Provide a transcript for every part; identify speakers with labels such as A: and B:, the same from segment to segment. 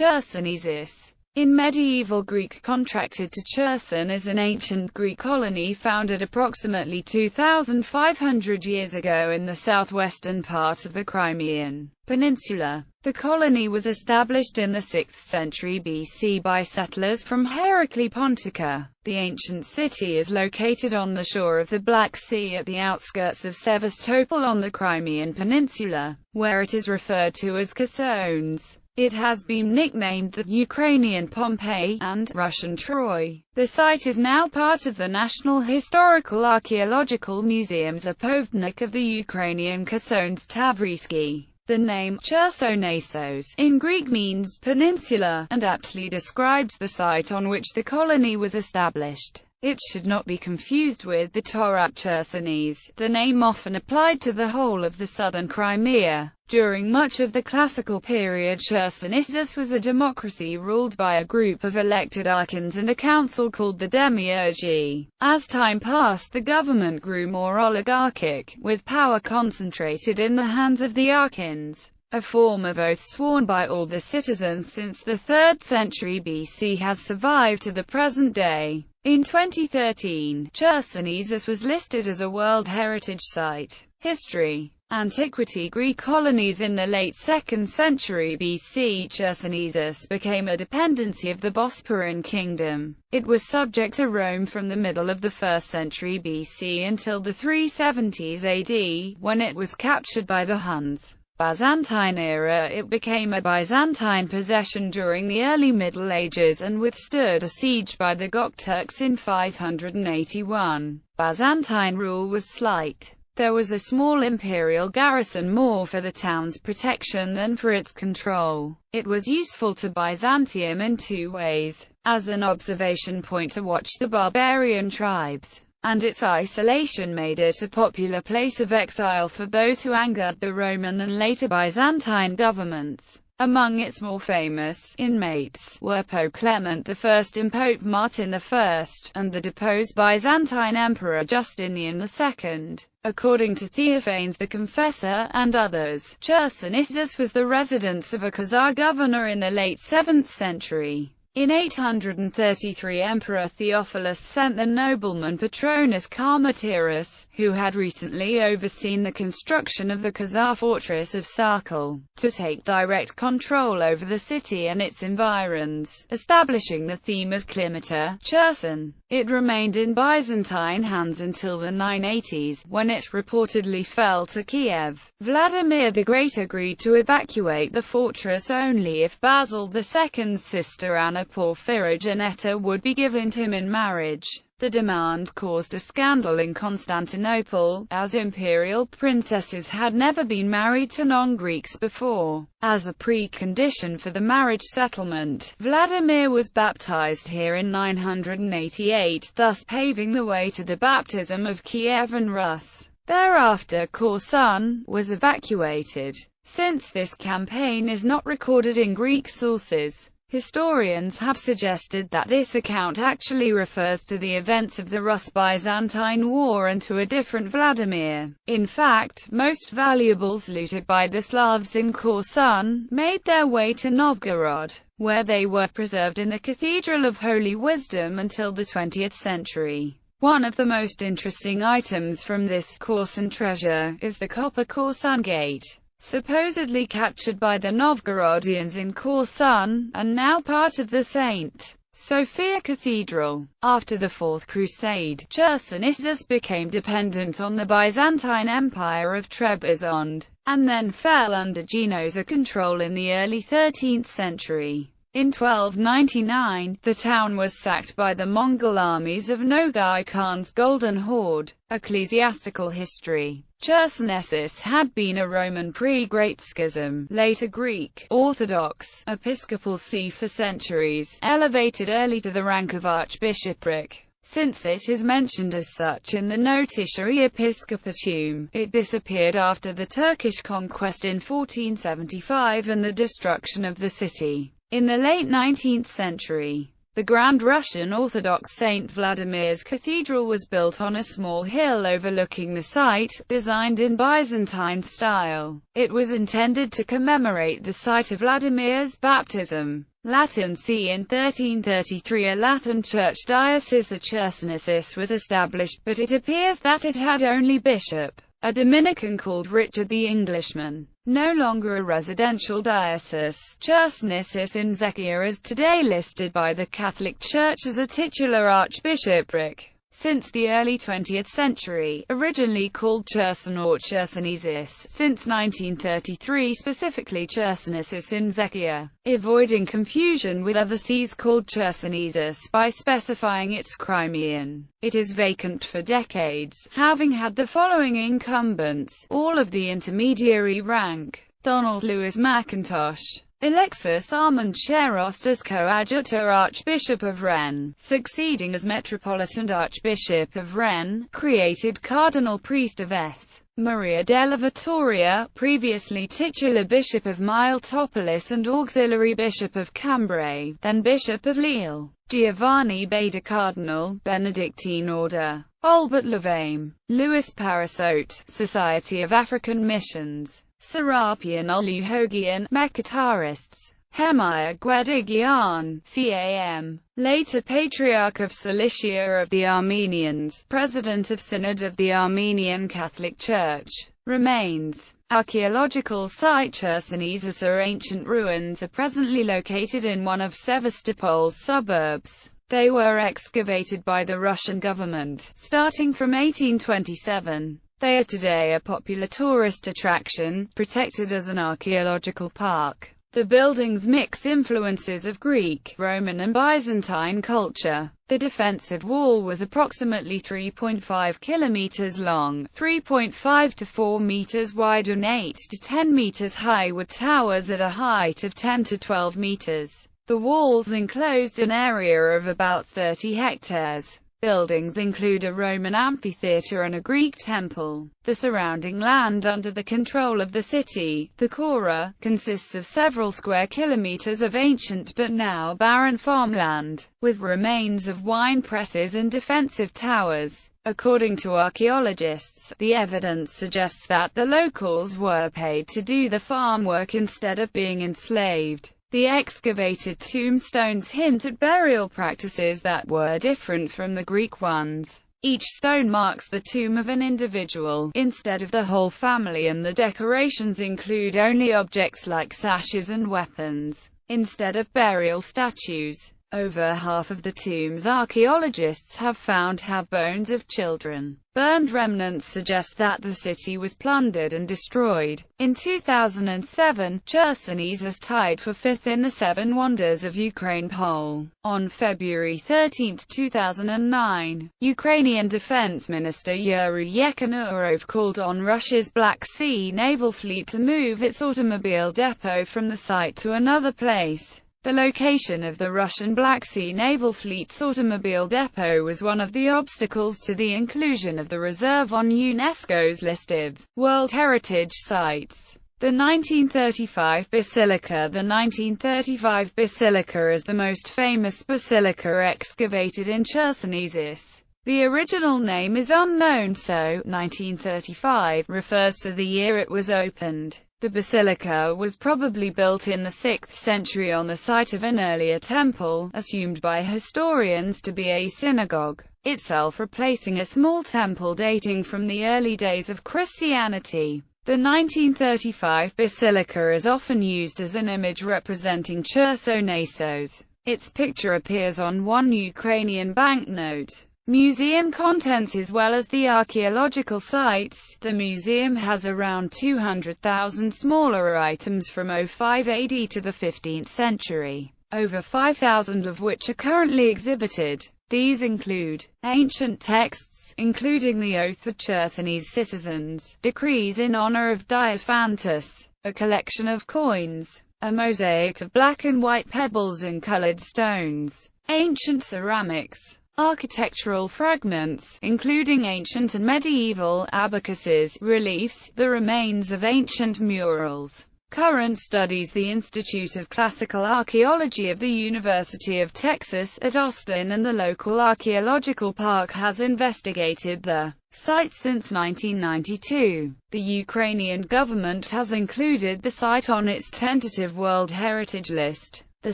A: Chersonesus. In medieval Greek, contracted to Cherson is an ancient Greek colony founded approximately 2,500 years ago in the southwestern part of the Crimean Peninsula. The colony was established in the 6th century BC by settlers from Heraclea Pontica. The ancient city is located on the shore of the Black Sea at the outskirts of Sevastopol on the Crimean Peninsula, where it is referred to as Chersonesus. It has been nicknamed the Ukrainian Pompeii and Russian Troy. The site is now part of the National Historical Archaeological Museum Zapovednik of the Ukrainian Chersonesus Tavrisky. The name Chersonesus in Greek means peninsula, and aptly describes the site on which the colony was established. It should not be confused with the Torat Chersonese, the name often applied to the whole of the southern Crimea. During much of the classical period, Chersonesus was a democracy ruled by a group of elected archons and a council called the demiurgy. As time passed, the government grew more oligarchic, with power concentrated in the hands of the archons, a form of oath sworn by all the citizens since the 3rd century BC has survived to the present day. In 2013, Chersonesus was listed as a World Heritage Site. History. Antiquity. Greek colonies. In the late 2nd century BC, Chersonesus became a dependency of the Bosporan kingdom. It was subject to Rome from the middle of the 1st century BC until the 370s AD, when it was captured by the Huns. Byzantine era. It became a Byzantine possession during the early Middle Ages and withstood a siege by the Gokturks in 581. Byzantine rule was slight. There was a small imperial garrison, more for the town's protection than for its control. It was useful to Byzantium in two ways: as an observation point to watch the barbarian tribes, and its isolation made it a popular place of exile for those who angered the Roman and later Byzantine governments. Among its more famous inmates were Pope Clement I and Pope Martin I, and the deposed Byzantine Emperor Justinian II. According to Theophanes the Confessor, and others, Chersonesus was the residence of a Khazar governor in the late 7th century. In 833, Emperor Theophilus sent the nobleman Patronus Carmatirus, who had recently overseen the construction of the Khazar fortress of Sarkal, to take direct control over the city and its environs, establishing the theme of Climata, Cherson. It remained in Byzantine hands until the 980s, when it reportedly fell to Kiev. Vladimir the Great agreed to evacuate the fortress only if Basil II's sister Anna Porphyrogeneta would be given to him in marriage. The demand caused a scandal in Constantinople, as imperial princesses had never been married to non-Greeks before. As a precondition for the marriage settlement, Vladimir was baptized here in 988, thus paving the way to the baptism of Kiev and Rus. Thereafter Kherson was evacuated. Since this campaign is not recorded in Greek sources, historians have suggested that this account actually refers to the events of the Rus-Byzantine War and to a different Vladimir. In fact, most valuables looted by the Slavs in Kherson made their way to Novgorod, where they were preserved in the Cathedral of Holy Wisdom until the 20th century. One of the most interesting items from this Kherson treasure is the copper Kherson Gate, supposedly captured by the Novgorodians in Kherson, and now part of the St. Sophia Cathedral. After the Fourth Crusade, Chersonesus became dependent on the Byzantine Empire of Trebizond, and then fell under Genoese control in the early 13th century. In 1299, the town was sacked by the Mongol armies of Nogai Khan's Golden Horde. Ecclesiastical history. Chersonesus had been a Roman pre-Great Schism, later Greek Orthodox, episcopal see for centuries, elevated early to the rank of archbishopric. Since it is mentioned as such in the Notitiary Episcopatum, it disappeared after the Turkish conquest in 1475 and the destruction of the city. In the late 19th century, the Grand Russian Orthodox St. Vladimir's Cathedral was built on a small hill overlooking the site, designed in Byzantine style. It was intended to commemorate the site of Vladimir's baptism. Latin c. In 1333 a Latin church diocese of Chersonesus was established, but it appears that it had only bishop, a Dominican called Richard the Englishman. No longer a residential diocese, Chersonesus in Czechia is today listed by the Catholic Church as a titular archbishopric. Since the early 20th century, originally called Cherson or Chersonesus, since 1933 specifically Chersonesus in Czechia, avoiding confusion with other sees called Chersonesus by specifying its Crimean. It is vacant for decades, having had the following incumbents, all of the intermediary rank: Donald Lewis McIntosh, Alexis Armand Cherostas Coadjutor Archbishop of Rennes, succeeding as Metropolitan Archbishop of Rennes, created Cardinal Priest of S. Maria della Vittoria, previously titular Bishop of Miletopolis and Auxiliary Bishop of Cambrai, then Bishop of Lille, Giovanni Beda Cardinal, Benedictine Order, Albert Louvain, Louis Parasote, Society of African Missions, Serapion Uluhogian, Mekatarists, Hemia Guedigian, CAM, later Patriarch of Cilicia of the Armenians, President of Synod of the Armenian Catholic Church. Remains. Archaeological site Chersonesus or ancient ruins are presently located in one of Sevastopol's suburbs. They were excavated by the Russian government, starting from 1827. They are today a popular tourist attraction, protected as an archaeological park. The buildings mix influences of Greek, Roman and Byzantine culture. The defensive wall was approximately 3.5 kilometers long, 3.5 to 4 meters wide and 8 to 10 meters high, with towers at a height of 10 to 12 meters. The walls enclosed an area of about 30 hectares. Buildings include a Roman amphitheatre and a Greek temple. The surrounding land under the control of the city, the Kora, consists of several square kilometers of ancient but now barren farmland, with remains of wine presses and defensive towers. According to archaeologists, the evidence suggests that the locals were paid to do the farm work instead of being enslaved. The excavated tombstones hint at burial practices that were different from the Greek ones. Each stone marks the tomb of an individual, instead of the whole family, and the decorations include only objects like sashes and weapons, instead of burial statues. Over half of the tombs archaeologists have found have bones of children. Burned remnants suggest that the city was plundered and destroyed. In 2007, Chersonesus tied for fifth in the Seven Wonders of Ukraine poll. On February 13, 2009, Ukrainian Defense Minister Yuri Yekhanurov called on Russia's Black Sea Naval Fleet to move its automobile depot from the site to another place. The location of the Russian Black Sea Naval Fleet's automobile depot was one of the obstacles to the inclusion of the reserve on UNESCO's list of World Heritage Sites. The 1935 Basilica. The 1935 Basilica is the most famous basilica excavated in Chersonesus. The original name is unknown, so 1935 refers to the year it was opened. The basilica was probably built in the 6th century on the site of an earlier temple, assumed by historians to be a synagogue, itself replacing a small temple dating from the early days of Christianity. The 1935 basilica is often used as an image representing Chersonesus. Its picture appears on one Ukrainian banknote. Museum contents as well as the archaeological sites. The museum has around 200,000 smaller items from 05 AD to the 15th century, over 5,000 of which are currently exhibited. These include ancient texts, including the Oath of Chersonesus citizens, decrees in honor of Diophantus, a collection of coins, a mosaic of black and white pebbles and colored stones, ancient ceramics, architectural fragments, including ancient and medieval abacuses, reliefs, the remains of ancient murals. Current studies. The Institute of Classical Archaeology of the University of Texas at Austin and the local archaeological park has investigated the site since 1992. The Ukrainian government has included the site on its tentative World Heritage List. The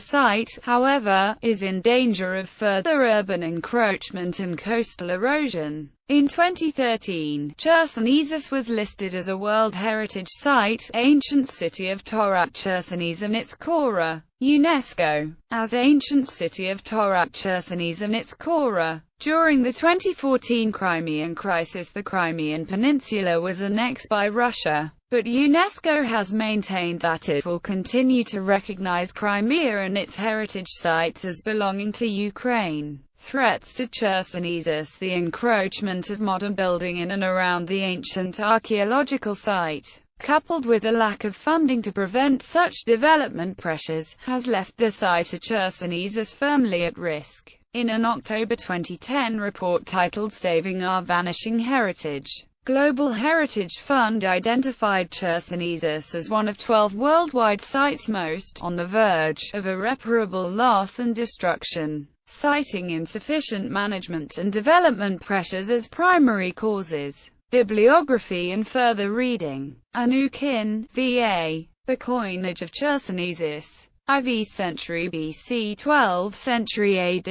A: site, however, is in danger of further urban encroachment and coastal erosion. In 2013, Chersonesus was listed as a World Heritage Site, Ancient City of Torak Chersonesus Kora, UNESCO, as Ancient City of Torak Chersonesus Kora. During the 2014 Crimean crisis, the Crimean Peninsula was annexed by Russia, but UNESCO has maintained that it will continue to recognize Crimea and its heritage sites as belonging to Ukraine. Threats to Chersonesus: the encroachment of modern building in and around the ancient archaeological site, coupled with a lack of funding to prevent such development pressures, has left the site of Chersonesus firmly at risk. In an October 2010 report titled Saving Our Vanishing Heritage, Global Heritage Fund identified Chersonesus as one of 12 worldwide sites most on the verge of irreparable loss and destruction, citing insufficient management and development pressures as primary causes. Bibliography and further reading. Anukin, V.A. The Coinage of Chersonesus. IV century BC, 12th century AD.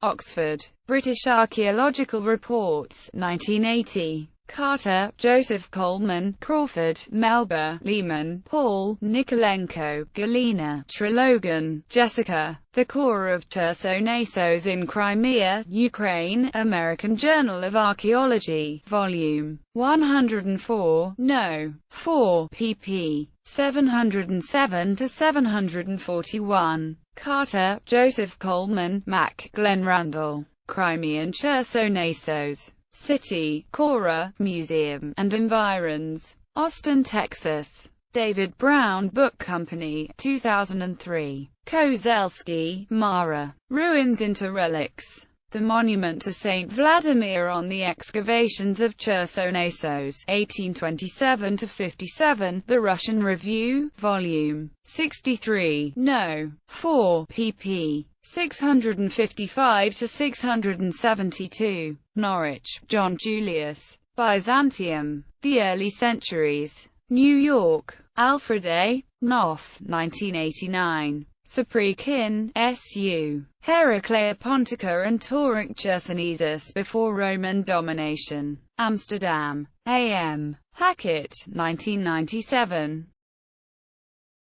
A: Oxford. British Archaeological Reports, 1980. Carter, Joseph Coleman, Crawford, Melba, Lehman, Paul, Nikolenko, Galina, Trilogan, Jessica. The Core of Chersonesus in Crimea, Ukraine, American Journal of Archaeology, Volume 104, No. 4, pp. 707-741. Carter, Joseph Coleman, Mac, Glenn Randall. Crimean Chersonesus. City, Kora, Museum, and Environs. Austin, Texas. David Brown Book Company, 2003. Kozelski, Mara. Ruins into Relics. The Monument to Saint Vladimir on the Excavations of Chersonesus, 1827-57, The Russian Review, Volume 63, No. 4, pp. 655-672. Norwich, John Julius. Byzantium. The Early Centuries. New York. Alfred A. Knopf, 1989. Saprikin, S.U. Heraclea Pontica and Tauric Chersonesus before Roman domination. Amsterdam. A.M. Hackett, 1997.